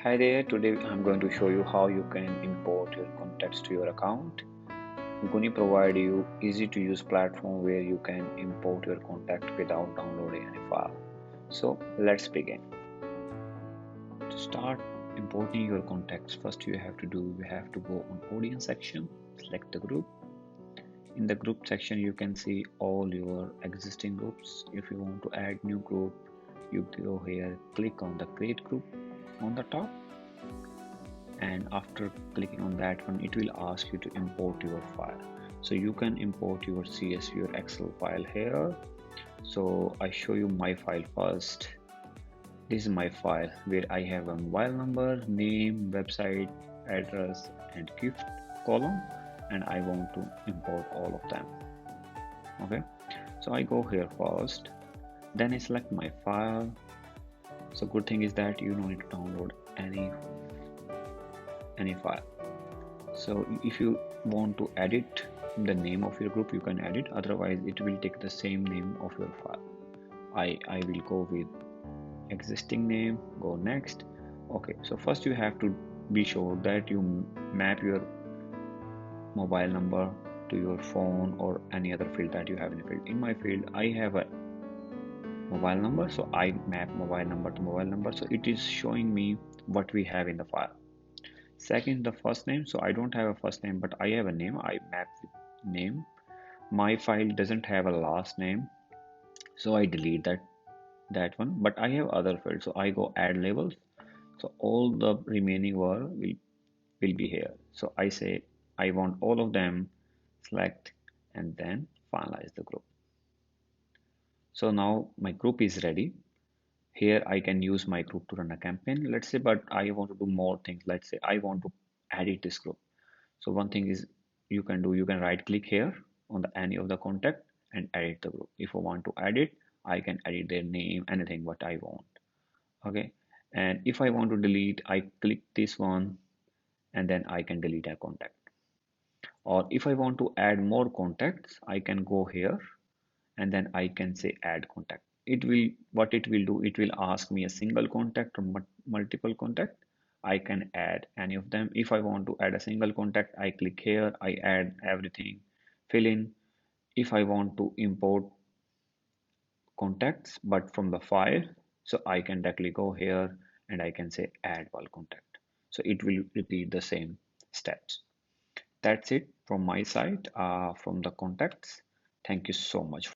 Hi there, today I'm going to show you how you can import your contacts to your account. Guni provide you easy to use platform where you can import your contact without downloading any file. So let's begin. To start importing your contacts, first you have to go on audience section, select the group. In the group section you can see all your existing groups. If you want to add new group, you go here, click on the create group on the top, and after clicking on that one it will ask you to import your file. So you can import your CSV or Excel file here. So I show you my file first. This is my file where I have a mobile number, name, website, address and gift column, and I want to import all of them. Okay, so I go here first, then I select my file. So good thing is that you don't need to download any file. So if you want to edit the name of your group, you can edit, otherwise it will take the same name of your file. I will go with existing name, go next. Okay, so first you have to be sure that you map your mobile number to your phone or any other field that you have in the field. In my field I have a mobile number, so I map mobile number to mobile number, so it is showing me what we have in the file. Second, the first name. So I don't have a first name, but I have a name. I map with name. My file doesn't have a last name, so I delete that one. But I have other fields, so I go add labels. So all the remaining word will be here. So I say I want all of them. Select and then finalize the group. So now my group is ready. Here I can use my group to run a campaign. Let's say, but I want to do more things. Let's say I want to edit this group. So one thing is you can do, you can right click here on the any of the contact and edit the group. If I want to edit, I can edit their name, anything what I want. Okay. And if I want to delete, I click this one and then I can delete a contact. Or if I want to add more contacts, I can go here and then I can say add contact. It will, what it will do, it will ask me a single contact or multiple contact. I can add any of them. If I want to add a single contact, I click here, I add everything, fill in. If I want to import contacts but from the file, so I can directly go here and I can say add all contact. So it will repeat the same steps. That's it from my side, from the contacts. Thank you so much.